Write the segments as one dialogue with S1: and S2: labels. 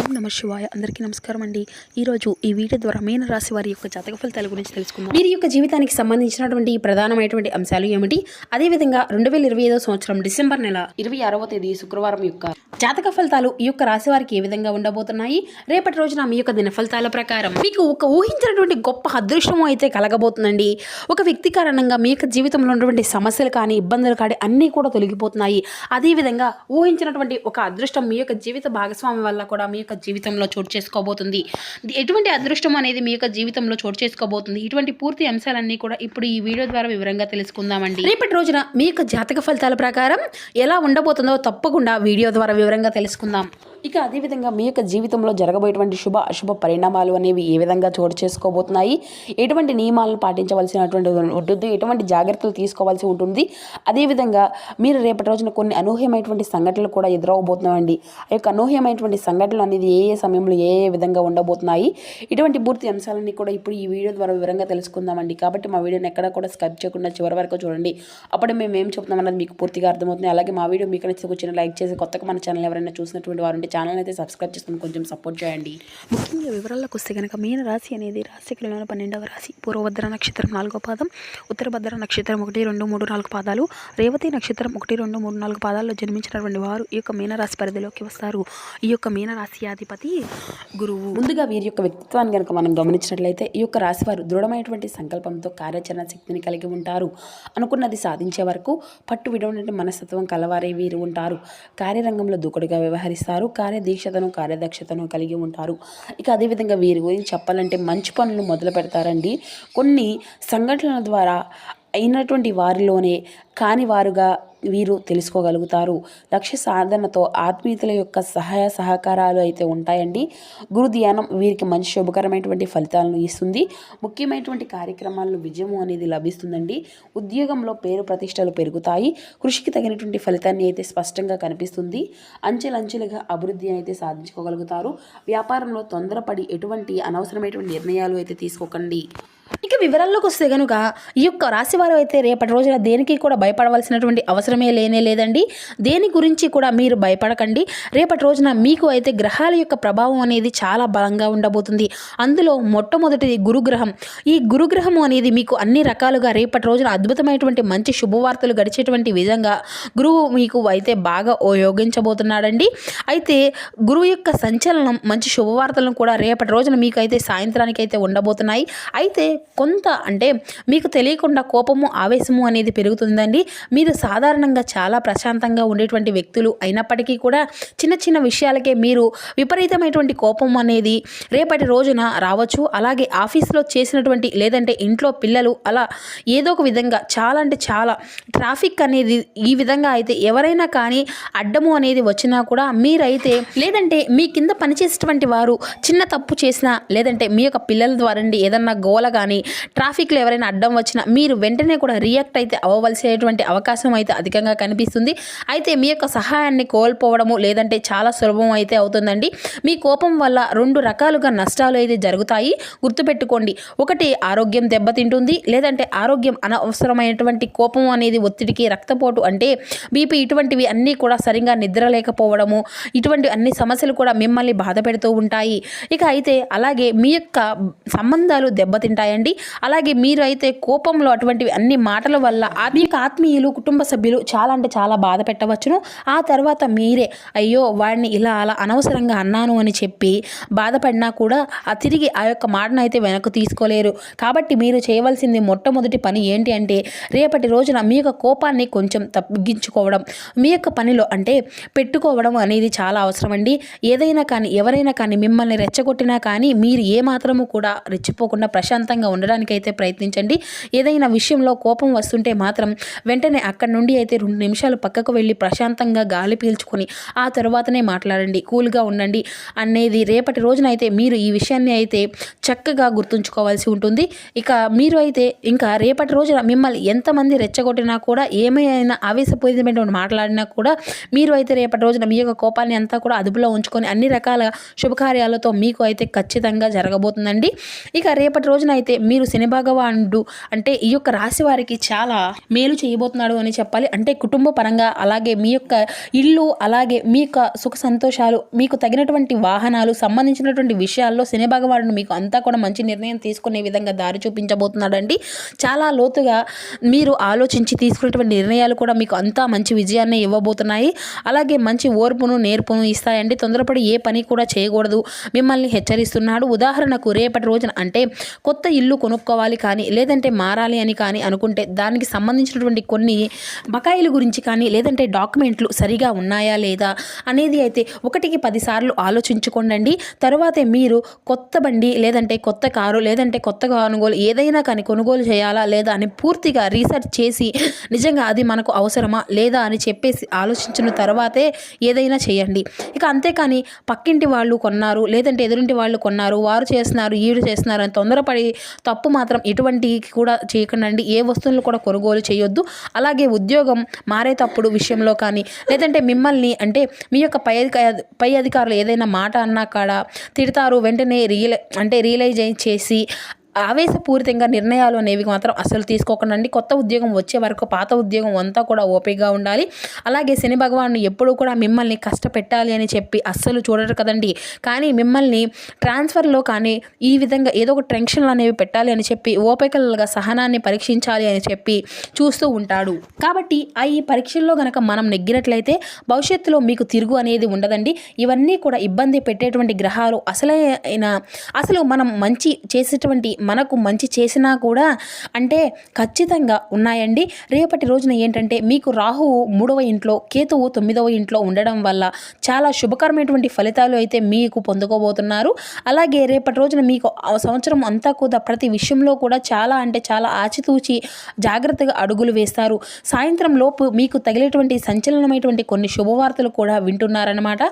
S1: ఓం నమ శివాయ. అందరికీ నమస్కారం అండి. ఈరోజు ఈ వీడియో ద్వారా మీన రాశి వారి యొక్క జాతక ఫలితాల గురించి తెలుసుకుందాం. వీరి యొక్క జీవితానికి సంబంధించినటువంటి ప్రధానమైనటువంటి అంశాలు ఏమిటి, అదేవిధంగా 2025 సంవత్సరం డిసెంబర్ నెల 26వ తేదీ శుక్రవారం యొక్క జాతక ఫలితాలు ఈ యొక్క రాశి వారికి ఏ విధంగా ఉండబోతున్నాయి, రేపటి రోజున మీ యొక్క దిన ఫలితాల ప్రకారం మీకు ఒక ఊహించినటువంటి గొప్ప అదృష్టం అయితే కలగబోతుందండి. ఒక వ్యక్తి కారణంగా మీ యొక్క జీవితంలో ఉన్నటువంటి సమస్యలు కానీ ఇబ్బందులు కానీ అన్నీ కూడా తొలగిపోతున్నాయి. అదేవిధంగా ఊహించినటువంటి ఒక అదృష్టం మీ యొక్క జీవిత భాగస్వామి వల్ల కూడా మీ యొక్క జీవితంలో చోటు చేసుకోబోతుంది. ఎటువంటి అదృష్టం అనేది మీ యొక్క జీవితంలో చోటు చేసుకోబోతుంది, ఇటువంటి పూర్తి అంశాలన్నీ కూడా ఇప్పుడు ఈ వీడియో ద్వారా వివరంగా తెలుసుకుందామండి. రేపటి రోజున మీ యొక్క జాతక ఫలితాల ప్రకారం ఎలా ఉండబోతుందో తప్పకుండా వీడియో ద్వారా వివరంగా తెలుసుకుందాం. ఇక అదేవిధంగా మీ యొక్క జీవితంలో జరగబోయేటువంటి శుభ అశుభ పరిణామాలు అనేవి ఏ విధంగా చోటు చేసుకోబోతున్నాయి, ఎటువంటి నియమాలను పాటించవలసినటువంటి ఉంటుంది, ఎటువంటి జాగ్రత్తలు తీసుకోవాల్సి ఉంటుంది, అదేవిధంగా మీరు రేపటి రోజున కొన్ని అనూహ్యమైనటువంటి సంఘటనలు కూడా ఎదురవబోతున్నాయండి. ఆ యొక్క అనూహ్యమైనటువంటి సంఘటనలు అనేది ఏ సమయంలో ఏ విధంగా ఉండబోతున్నాయి, ఇటువంటి పూర్తి అంశాలన్నీ కూడా ఇప్పుడు ఈ వీడియో ద్వారా వివరంగా తెలుసుకుందామండి. కాబట్టి మా వీడియోని ఎక్కడ కూడా స్కిప్ చేయకుండా చివరి వరకు చూడండి. అప్పుడు మేము ఏం చెప్తున్నాం అన్నది మీకు పూర్తిగా అర్థమవుతుంది. అలాగే మా వీడియో మీకు నచ్చితే వచ్చిన లైక్ చేసి కొత్తగా మన ఛానల్ ఎవరైనా చూసినటువంటి వారు ఛానల్ అయితే సబ్స్క్రైబ్ చేసుకుని కొంచెం సపోర్ట్ చేయండి. ముఖ్యంగా వివరాలకు వస్తే కనుక మీన రాశి అనేది రాశికులలో 12వ రాశి. పూర్వభద్ర నక్షత్రం 4వ పాదం, ఉత్తరభద్ర నక్షత్రం 1, 2, 3, 4 పాదాలు, రేవతి నక్షత్రం 1, 2, 3, 4 పాదాల్లో జన్మించినటువంటి వారు ఈ యొక్క మీనరాశి పరిధిలోకి వస్తారు. ఈ యొక్క మీనరాశి అధిపతి గురువు. ముందుగా వీరి యొక్క వ్యక్తిత్వాన్ని కనుక మనం గమనించినట్లయితే ఈ యొక్క రాశి వారు దృఢమైనటువంటి సంకల్పంతో కార్యాచరణ శక్తిని కలిగి ఉంటారు. అనుకున్నది సాధించే వరకు పట్టు విడవనటువంటి మనస్తత్వం కలవారే వీరు ఉంటారు. కార్యరంగంలో దూకుడుగా వ్యవహరిస్తారు. కార్యదీక్షతను కార్యదక్షతను కలిగి ఉంటారు. ఇక అదేవిధంగా వీరి గురించి చెప్పాలంటే మంచి పనులు మొదలు పెడతారండి. కొన్ని సంఘటనల ద్వారా అయినటువంటి వారిలోనే కాని వారుగా వీరు తెలుసుకోగలుగుతారు. లక్ష్య సాధనతో ఆత్మీయతల యొక్క సహాయ సహకారాలు అయితే ఉంటాయండి. గురు ధ్యానం వీరికి మంచి శుభకరమైనటువంటి ఫలితాలను ఇస్తుంది. ముఖ్యమైనటువంటి కార్యక్రమాల్లో విజయము అనేది లభిస్తుందండి. ఉద్యోగంలో పేరు ప్రతిష్టలు పెరుగుతాయి. కృషికి తగినటువంటి ఫలితాన్ని అయితే స్పష్టంగా కనిపిస్తుంది. అంచెలంచెలుగా అభివృద్ధి అయితే సాధించుకోగలుగుతారు. వ్యాపారంలో తొందరపడి ఎటువంటి అనవసరమైనటువంటి నిర్ణయాలు అయితే తీసుకోకండి. ఇక వివరాల్లోకి వస్తే కనుక ఈ యొక్క రాశివారు అయితే రేపటి రోజున దేనికి కూడా భయపడవలసినటువంటి అవసరమే లేదండి. దేని గురించి కూడా మీరు భయపడకండి. రేపటి రోజున మీకు అయితే గ్రహాల యొక్క ప్రభావం అనేది చాలా బలంగా ఉండబోతుంది. అందులో మొట్టమొదటిది గురుగ్రహం. ఈ గురుగ్రహం అనేది మీకు అన్ని రకాలుగా రేపటి రోజున అద్భుతమైనటువంటి మంచి శుభవార్తలు గడిచేటువంటి విధంగా గురువు మీకు అయితే బాగా యోగించబోతున్నాడండి. అయితే గురువు యొక్క సంచలనం మంచి శుభవార్తలను కూడా రేపటి రోజున మీకు అయితే సాయంత్రానికి అయితే ఉండబోతున్నాయి. అయితే కొంత అంటే మీకు తెలియకుండా కోపము ఆవేశము అనేది పెరుగుతుందండి. మీరు సాధారణంగా చాలా ప్రశాంతంగా ఉండేటువంటి వ్యక్తులు అయినప్పటికీ కూడా చిన్న చిన్న విషయాలకే మీరు విపరీతమైనటువంటి కోపం అనేది రేపటి రోజున రావచ్చు. అలాగే ఆఫీస్లో చేసినటువంటి లేదంటే ఇంట్లో పిల్లలు అలా ఏదో ఒక విధంగా చాలా అంటే చాలా ట్రాఫిక్ అనేది ఈ విధంగా అయితే ఎవరైనా కానీ అడ్డము అనేది వచ్చినా కూడా మీరైతే లేదంటే మీ కింద పనిచేసేటువంటి వారు చిన్న తప్పు చేసినా లేదంటే మీ యొక్క పిల్లల ద్వారా ఏదన్నా గోల కానీ ట్రాఫిక్లో ఎవరైనా అడ్డం వచ్చినా మీరు వెంటనే కూడా రియాక్ట్ అయితే అవ్వవలసినటువంటి అవకాశం అయితే అధికంగా కనిపిస్తుంది. అయితే మీ యొక్క సహాయాన్ని కోల్పోవడము లేదంటే చాలా సులభం అయితే అవుతుందండి. మీ కోపం వల్ల 2 రకాలుగా నష్టాలు అయితే జరుగుతాయి. గుర్తుపెట్టుకోండి. ఒకటి ఆరోగ్యం దెబ్బతింటుంది, లేదంటే ఆరోగ్యం అనవసరమైనటువంటి కోపం అనేది ఒత్తిడికి రక్తపోటు అంటే బీపీ ఇటువంటివి అన్నీ కూడా సరిగా నిద్ర లేకపోవడము ఇటువంటి అన్ని సమస్యలు కూడా మిమ్మల్ని బాధ పెడుతూ ఉంటాయి. ఇక అయితే అలాగే మీ యొక్క సంబంధాలు దెబ్బతింటాయండి. అలాగే మీరు అయితే కోపంలో అటువంటివి అన్ని మాటల వల్ల మీకు ఆత్మీయులు కుటుంబ సభ్యులు చాలా అంటే చాలా బాధ పెట్టవచ్చును. ఆ తర్వాత మీరే అయ్యో వాడిని ఇలా అలా అనవసరంగా అన్నాను అని చెప్పి బాధపడినా కూడా తిరిగి ఆ యొక్క మాటను అయితే వెనక్కు తీసుకోలేరు. కాబట్టి మీరు చేయవలసింది మొట్టమొదటి పని ఏంటి అంటే రేపటి రోజున మీ యొక్క కోపాన్ని కొంచెం తగ్గించుకోవడం, మీ యొక్క పనిలో అంటే పెట్టుకోవడం అనేది చాలా అవసరం అండి. ఏదైనా కానీ ఎవరైనా కానీ మిమ్మల్ని రెచ్చగొట్టినా కానీ మీరు ఏమాత్రము కూడా రెచ్చిపోకుండా ప్రశాంతంగా ఉండడానికి అయితే ప్రయత్నించండి. ఏదైనా విషయంలో కోపం వస్తుంటే మాత్రం వెంటనే అక్కడి నుండి అయితే 2 నిమిషాలు పక్కకు వెళ్ళి ప్రశాంతంగా గాలి పీల్చుకొని ఆ తర్వాతనే మాట్లాడండి. కూల్గా ఉండండి అనేది రేపటి రోజున అయితే మీరు ఈ విషయాన్ని అయితే చక్కగా గుర్తుంచుకోవాల్సి ఉంటుంది. ఇక మీరు అయితే ఇంకా రేపటి రోజున మిమ్మల్ని ఎంతమంది రెచ్చగొట్టినా కూడా ఏమైనా ఆవేశపూరితమైన మాట్లాడినా కూడా మీరు అయితే రేపటి రోజున మీ యొక్క కోపాన్ని అంతా కూడా అదుపులో ఉంచుకొని అన్ని రకాల శుభకార్యాలతో మీకు అయితే ఖచ్చితంగా జరగబోతుందండి. ఇక రేపటి రోజున అయితే మీరు శని భగవానుడు అంటే ఈ యొక్క రాశి వారికి చాలా మేలు చేయబోతున్నాడు అని చెప్పాలి. అంటే కుటుంబ పరంగా, అలాగే మీ యొక్క ఇల్లు, అలాగే మీ యొక్క సుఖ సంతోషాలు, మీకు తగినటువంటి వాహనాలు సంబంధించినటువంటి విషయాల్లో శని భగవానుడు మీకు అంతా కూడా మంచి నిర్ణయం తీసుకునే విధంగా దారి చూపించబోతున్నాడండి. చాలా లోతుగా మీరు ఆలోచించి తీసుకునేటువంటి నిర్ణయాలు కూడా మీకు అంతా మంచి విజయాన్ని ఇవ్వబోతున్నాయి. అలాగే మంచి ఓర్పును నేర్పును ఇస్తాయండి. తొందరపడి ఏ పని కూడా చేయకూడదు మిమ్మల్ని హెచ్చరిస్తున్నాడు. ఉదాహరణకు రేపటి రోజున అంటే కొత్త ఇల్లు కొనుక్కోవాలి కానీ, లేదంటే మారాలి అని కానీ అనుకుంటే దానికి సంబంధించినటువంటి కొన్ని బకాయిల గురించి కానీ, లేదంటే డాక్యుమెంట్లు సరిగా ఉన్నాయా లేదా అనేది అయితే 1కి 10 సార్లు ఆలోచించుకోండి. తరువాతే మీరు కొత్త బండి, లేదంటే కొత్త కారు, లేదంటే కొత్త కొనుగోలు ఏదైనా కానీ కొనుగోలు చేయాలా లేదా అని పూర్తిగా రీసెర్చ్ చేసి నిజంగా అది మనకు అవసరమా లేదా అని చెప్పేసి ఆలోచించిన తర్వాతే ఏదైనా చేయండి. ఇక అంతేకాని పక్కింటి వాళ్ళు కొన్నారు, లేదంటే ఎదురింటి వాళ్ళు కొన్నారు, వారు చేస్తున్నారు, ఈడు చేస్తున్నారు అని తొందరపడి తప్పు మాత్రం ఎటువంటి కూడా చేయకండి. ఏ వస్తువులను కూడా కొనుగోలు చేయొద్దు. అలాగే ఉద్యోగం మారేటప్పుడు విషయంలో కానీ, లేదంటే మిమ్మల్ని అంటే మీ యొక్క పై అధికారులు ఏదైనా మాట అన్నా కాడ తిడతారు, వెంటనే రియలైజ్ చేసి ఆవేశపూరితంగా నిర్ణయాలు అనేవి మాత్రం అసలు తీసుకోకండి. కొత్త ఉద్యోగం వచ్చే వరకు పాత ఉద్యోగం అంతా కూడా ఓపికగా ఉండాలి. అలాగే శని భగవాను ఎప్పుడూ కూడా మిమ్మల్ని కష్టపెట్టాలి అని చెప్పి అస్సలు చూడరు కదండి. కానీ మిమ్మల్ని ట్రాన్స్ఫర్లో కానీ ఈ విధంగా ఏదో ఒక టెన్షన్లు అనేవి పెట్టాలి అని చెప్పి ఓపికలుగా సహనాన్ని పరీక్షించాలి అని చెప్పి చూస్తూ ఉంటాడు. కాబట్టి ఈ పరీక్షల్లో గనక మనం నెగ్గినట్లయితే భవిష్యత్తులో మీకు తిరుగు అనేది ఉండదండి. ఇవన్నీ కూడా ఇబ్బంది పెట్టేటువంటి గ్రహాలు అసలు మనం మంచి చేసేటువంటి మనకు మంచి చేసినా కూడా అంటే ఖచ్చితంగా ఉన్నాయండి. రేపటి రోజున ఏంటంటే మీకు రాహువు 3వ ఇంట్లో, కేతువు 9వ ఇంట్లో ఉండడం వల్ల చాలా శుభకరమైనటువంటి ఫలితాలు అయితే మీకు పొందుకోబోతున్నారు. అలాగే రేపటి రోజున మీకు సంవత్సరం అంతా కూడా ప్రతి విషయంలో కూడా చాలా అంటే చాలా ఆచితూచి జాగ్రత్తగా అడుగులు వేస్తారు. సాయంత్రం లోపు మీకు తగిలేటువంటి సంచలనమైనటువంటి కొన్ని శుభవార్తలు కూడా వింటున్నారనమాట.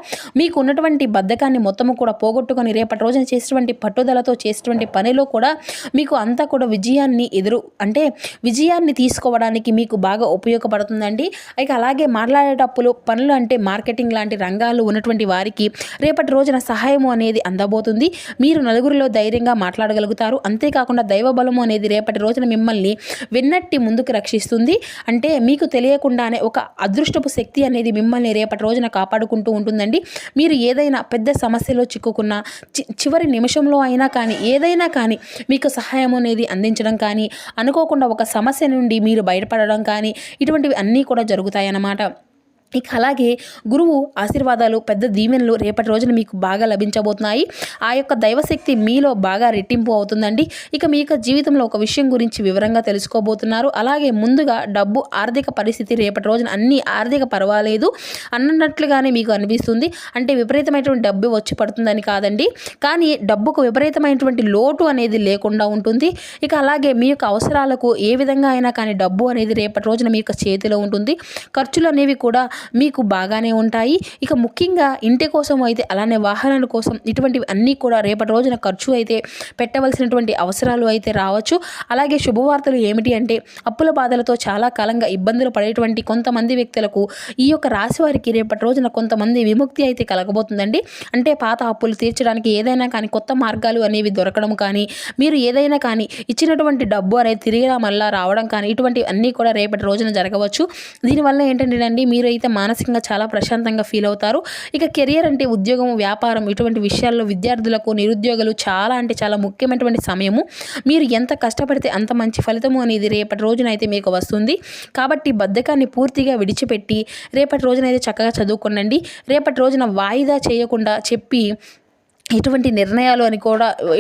S1: మీకు ఉన్నటువంటి బద్ధకాన్ని మొత్తము కూడా పోగొట్టుకొని రేపటి రోజున చేసేటువంటి పట్టుదలతో చేసేటువంటి పనిలో కూడా మీకు అంతా కూడా విజయాన్ని తీసుకోవడానికి మీకు బాగా ఉపయోగపడుతుందండి. ఇక అలాగే మాట్లాడేటప్పుడు పనులు అంటే మార్కెటింగ్ లాంటి రంగాలు ఉన్నటువంటి వారికి రేపటి రోజున సహాయము అనేది అందబోతుంది. మీరు నలుగురిలో ధైర్యంగా మాట్లాడగలుగుతారు. అంతేకాకుండా దైవ బలము అనేది రేపటి రోజున మిమ్మల్ని వెన్నట్టి ముందుకు రక్షిస్తుంది. అంటే మీకు తెలియకుండానే ఒక అదృష్టపు శక్తి అనేది మిమ్మల్ని రేపటి రోజున కాపాడుకుంటూ ఉంటుందండి. మీరు ఏదైనా పెద్ద సమస్యలో చిక్కుకున్న చివరి నిమిషంలో అయినా కానీ ఏదైనా కానీ మీకు సహాయం అనేది అందించడం కానీ, అనుకోకుండా ఒక సమస్య నుండి మీరు బయటపడడం కానీ ఇటువంటివి అన్నీ కూడా జరుగుతాయన్నమాట. ఇక అలాగే గురువు ఆశీర్వాదాలు, పెద్ద దీవెనలు రేపటి రోజున మీకు బాగా లభించబోతున్నాయి. ఆ యొక్క దైవశక్తి మీలో బాగా రెట్టింపు అవుతుందండి. ఇక మీ యొక్క జీవితంలో ఒక విషయం గురించి వివరంగా తెలుసుకోబోతున్నారు. అలాగే ముందుగా డబ్బు, ఆర్థిక పరిస్థితి రేపటి రోజున అన్ని ఆర్థిక పర్వాలేదు అన్నట్లుగానే మీకు అనిపిస్తుంది. అంటే విపరీతమైనటువంటి డబ్బు వచ్చి పడుతుందని కాదండి, కానీ డబ్బుకు విపరీతమైనటువంటి లోటు అనేది లేకుండా ఉంటుంది. ఇక అలాగే మీ యొక్క అవసరాలకు ఏ విధంగా అయినా కానీ డబ్బు అనేది రేపటి రోజున మీ యొక్క చేతిలో ఉంటుంది. ఖర్చులు అనేవి కూడా మీకు బాగానే ఉంటాయి. ఇక ముఖ్యంగా ఇంటి కోసం అయితే, అలానే వాహనాల కోసం ఇటువంటివి అన్నీ కూడా రేపటి రోజున ఖర్చు అయితే పెట్టవలసినటువంటి అవసరాలు అయితే రావచ్చు. అలాగే శుభవార్తలు ఏమిటి అంటే అప్పుల బాధలతో చాలా కాలంగా ఇబ్బందులు పడేటువంటి కొంతమంది వ్యక్తులకు ఈ యొక్క రాశి వారికి రేపటి రోజున కొంతమంది విముక్తి అయితే కలగబోతుందండి. అంటే పాత అప్పులు తీర్చడానికి ఏదైనా కానీ కొత్త మార్గాలు అనేవి దొరకడం కానీ, మీరు ఏదైనా కానీ ఇచ్చినటువంటి డబ్బు అనేది తిరిగి మళ్ళా రావడం కానీ ఇటువంటివి అన్నీ కూడా రేపటి రోజున జరగవచ్చు. దీనివల్ల ఏంటంటే మీరు అయితే మానసికంగా చాలా ప్రశాంతంగా ఫీల్ అవుతారు. ఇక కెరియర్ అంటే ఉద్యోగం, వ్యాపారం ఇటువంటి విషయాల్లో విద్యార్థులకు, నిరుద్యోగులు చాలా అంటే చాలా ముఖ్యమైనటువంటి సమయము. మీరు ఎంత కష్టపడితే అంత మంచి ఫలితము అనేది రేపటి రోజున అయితే మీకు వస్తుంది. కాబట్టి బద్ధకాన్ని పూర్తిగా విడిచిపెట్టి రేపటి రోజున అయితే చక్కగా చదువుకోండి. రేపటి రోజున వాయిదా చేయకుండా చెప్పి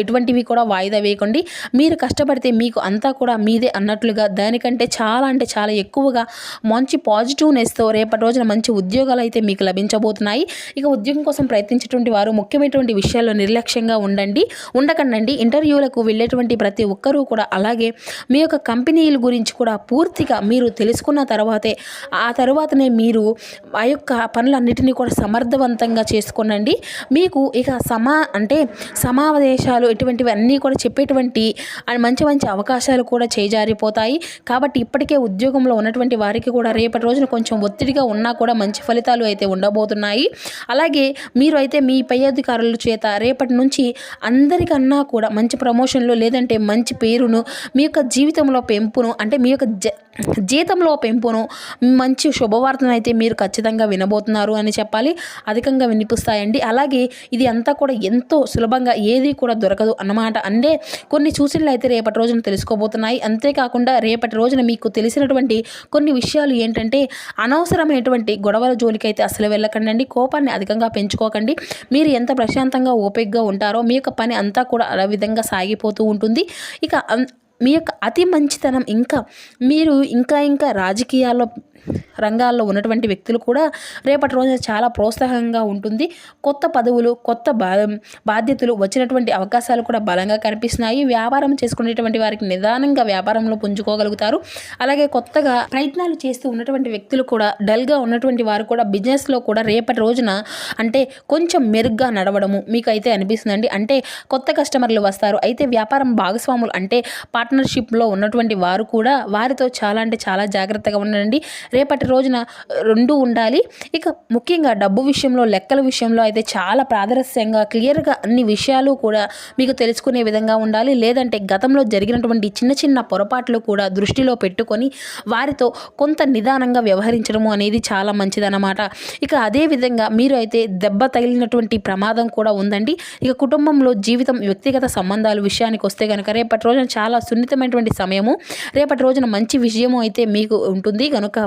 S1: ఎటువంటివి కూడా వాయిదా వేయకండి. మీరు కష్టపడితే మీకు అంతా కూడా మీదే అన్నట్లుగా దానికంటే చాలా అంటే చాలా ఎక్కువగా మంచి పాజిటివ్నెస్తో రేపటి రోజున మంచి ఉద్యోగాలు అయితే మీకు లభించబోతున్నాయి. ఇక ఉద్యోగం కోసం ప్రయత్నించేటువంటి వారు ముఖ్యమైనటువంటి విషయాల్లో నిర్లక్ష్యంగా ఉండకండి. ఇంటర్వ్యూలకు వెళ్ళేటువంటి ప్రతి ఒక్కరూ కూడా, అలాగే మీ యొక్క కంపెనీల గురించి కూడా పూర్తిగా మీరు తెలుసుకున్న తర్వాతనే మీరు ఆ యొక్క పనులన్నిటినీ కూడా సమర్థవంతంగా చేసుకోనండి. మీకు ఇక అంటే సమావేశాలు ఇటువంటివి అన్నీ కూడా చెప్పేటువంటి మంచి మంచి అవకాశాలు కూడా చేజారిపోతాయి. కాబట్టి ఇప్పటికే ఉద్యోగంలో ఉన్నటువంటి వారికి కూడా రేపటి రోజున కొంచెం ఒత్తిడిగా ఉన్నా కూడా మంచి ఫలితాలు అయితే ఉండబోతున్నాయి. అలాగే మీరు అయితే మీ పై అధికారుల చేత రేపటి నుంచి అందరికన్నా కూడా మంచి ప్రమోషన్లు లేదంటే మంచి పేరును మీ యొక్క జీవితంలో పెంపును అంటే మీ యొక్క జీతంలో పెంపును మంచి శుభవార్తను అయితే మీరు ఖచ్చితంగా వినబోతున్నారు అని చెప్పాలి. అధికంగా వినిపిస్తాయండి. అలాగే ఇది అంతా కూడా ఎంతో సులభంగా ఏది కూడా దొరకదు అన్నమాట. అంటే కొన్ని సూచనలు అయితే రేపటి రోజున తెలుసుకోబోతున్నాయి. అంతేకాకుండా రేపటి రోజున మీకు తెలిసినటువంటి కొన్ని విషయాలు ఏంటంటే అనవసరమైనటువంటి గొడవల జోలికైతే అసలు వెళ్ళకండి. కోపాన్ని అధికంగా పెంచుకోకండి. మీరు ఎంత ప్రశాంతంగా ఓపికగా ఉంటారో మీ యొక్క పని అంతా కూడా ఆ విధంగా సాగిపోతూ ఉంటుంది. ఇక మీ యొక్క అతి మంచితనం మీరు ఇంకా రాజకీయాల్లో రంగాల్లో ఉన్నటువంటి వ్యక్తులు కూడా రేపటి రోజున చాలా ప్రోత్సాహంగా ఉంటుంది. కొత్త పదవులు కొత్త బాధ్యతలు వచ్చినటువంటి అవకాశాలు కూడా బలంగా కనిపిస్తున్నాయి. వ్యాపారం చేసుకునేటువంటి వారికి నిదానంగా వ్యాపారంలో పుంజుకోగలుగుతారు. అలాగే కొత్తగా ప్రయత్నాలు చేస్తూ ఉన్నటువంటి వ్యక్తులు కూడా డల్గా ఉన్నటువంటి వారు కూడా బిజినెస్లో కూడా రేపటి రోజున అంటే కొంచెం మెరుగ్గా నడవడము మీకు అయితే అనిపిస్తుందండి. అంటే కొత్త కస్టమర్లు వస్తారు. అయితే వ్యాపారం భాగస్వాములు అంటే పార్ట్నర్షిప్లో ఉన్నటువంటి వారు కూడా వారితో చాలా జాగ్రత్తగా ఉండండి. రేపటి రోజున రెండు ఉండాలి. ఇక ముఖ్యంగా డబ్బు విషయంలో లెక్కల విషయంలో అయితే చాలా ప్రాదర్శంగా క్లియర్గా అన్ని విషయాలు కూడా మీకు తెలుసుకునే విధంగా ఉండాలి. లేదంటే గతంలో జరిగినటువంటి చిన్న పొరపాట్లు కూడా దృష్టిలో పెట్టుకొని వారితో కొంత నిదానంగా వ్యవహరించడము అనేది చాలా మంచిదన్నమాట. ఇక అదేవిధంగా మీరు అయితే దెబ్బ తగిలినటువంటి ప్రమాదం కూడా ఉందండి. ఇక కుటుంబంలో జీవితం వ్యక్తిగత సంబంధాల విషయానికి వస్తే కనుక రేపటి రోజున చాలా సున్నితమైనటువంటి సమయము. రేపటి రోజున మంచి విజయము అయితే మీకు ఉంటుంది కనుక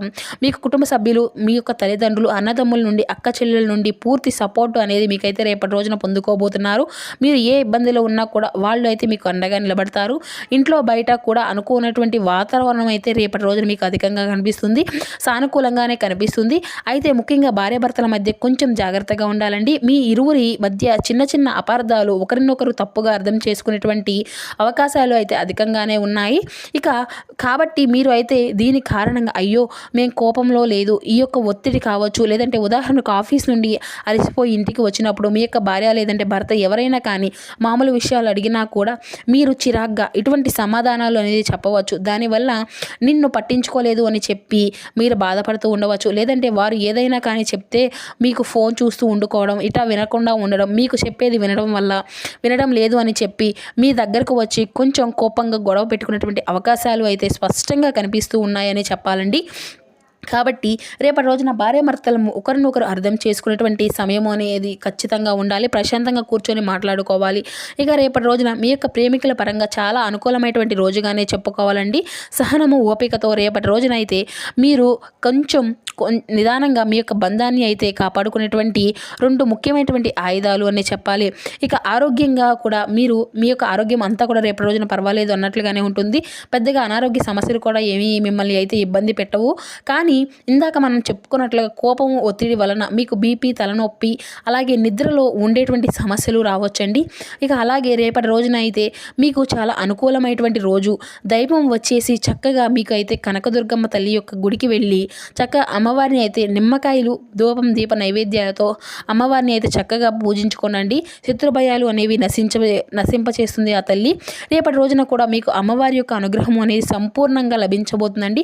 S1: మీకు కుటుంబ సభ్యులు మీ యొక్క తల్లిదండ్రులు అన్నదమ్ముల నుండి అక్క చెల్లెల నుండి పూర్తి సపోర్ట్ అనేది మీకైతే రేపటి రోజున పొందుకోబోతున్నారు. మీరు ఏ ఇబ్బందిలో ఉన్నా కూడా వాళ్ళు అయితే మీకు అండగా నిలబడతారు. ఇంట్లో బయట కూడా అనుకున్నటువంటి వాతావరణం అయితే రేపటి రోజున మీకు అధికంగా కనిపిస్తుంది. సానుకూలంగానే కనిపిస్తుంది. అయితే ముఖ్యంగా భార్యాభర్తల మధ్య కొంచెం జాగ్రత్తగా ఉండాలండి. మీ ఇరువురి మధ్య చిన్న అపార్థాలు ఒకరినొకరు తప్పుగా అర్థం చేసుకునేటువంటి అవకాశాలు అయితే అధికంగానే ఉన్నాయి. ఇక కాబట్టి మీరు అయితే దీని కారణంగా అయ్యో మేము కోపంలో లేదు ఈ యొక్క ఒత్తిడి కావచ్చు లేదంటే ఉదాహరణకు ఆఫీస్ నుండి అలసిపోయి ఇంటికి వచ్చినప్పుడు మీ యొక్క భార్య లేదంటే భర్త ఎవరైనా కానీ మామూలు విషయాలు అడిగినా కూడా మీరు చిరాగ్గా ఇటువంటి సమాధానాలు అనేది చెప్పవచ్చు. దానివల్ల నిన్ను పట్టించుకోలేదు అని చెప్పి మీరు బాధపడుతూ ఉండవచ్చు. లేదంటే వారు ఏదైనా కానీ చెప్తే మీకు ఫోన్ చూస్తూ ఉండుకోవడం ఇటా వినకుండా ఉండడం మీకు చెప్పేది వినడం లేదు అని చెప్పి మీ దగ్గరకు వచ్చి కొంచెం కోపంగా గొడవ పెట్టుకునేటువంటి అవకాశాలు అయితే స్పష్టంగా కనిపిస్తూ ఉన్నాయని చెప్పాలండి. కాబట్టి రేపటి రోజున భార్యాభర్తలు ఒకరినొకరు అర్థం చేసుకునేటువంటి సమయం అనేది ఖచ్చితంగా ఉండాలి. ప్రశాంతంగా కూర్చొని మాట్లాడుకోవాలి. ఇక రేపటి రోజున మీ యొక్క ప్రేమికుల పరంగా చాలా అనుకూలమైనటువంటి రోజుగానే చెప్పుకోవాలండి. సహనము ఓపికతో రేపటి రోజున అయితే మీరు కొంచెం నిదానంగా మీ యొక్క బంధాన్ని అయితే కాపాడుకునేటువంటి రెండు ముఖ్యమైనటువంటి ఆయుధాలు అని చెప్పాలి. ఇక ఆరోగ్యంగా కూడా మీరు మీ యొక్క ఆరోగ్యం అంతా కూడా రేపటి రోజున పర్వాలేదు అన్నట్లుగానే ఉంటుంది. పెద్దగా అనారోగ్య సమస్యలు కూడా ఏమీ మిమ్మల్ని అయితే ఇబ్బంది పెట్టవు. కానీ ఇందాక మనం చెప్పుకున్నట్లుగా కోపము ఒత్తిడి వలన మీకు బీపీ తలనొప్పి అలాగే నిద్రలో ఉండేటువంటి సమస్యలు రావచ్చండి. ఇక అలాగే రేపటి రోజున అయితే మీకు చాలా అనుకూలమైనటువంటి రోజు. దైవం వచ్చేసి చక్కగా మీకు అయితే కనకదుర్గమ్మ తల్లి యొక్క గుడికి వెళ్ళి చక్కగా అమ్మవారిని అయితే నిమ్మకాయలు దీప నైవేద్యాలతో అమ్మవారిని అయితే చక్కగా పూజించుకోనండి. శత్రుభయాలు అనేవి నశింపచేస్తుంది ఆ తల్లి. రేపటి రోజున కూడా మీకు అమ్మవారి యొక్క అనుగ్రహం అనేది సంపూర్ణంగా లభించబోతుందండి.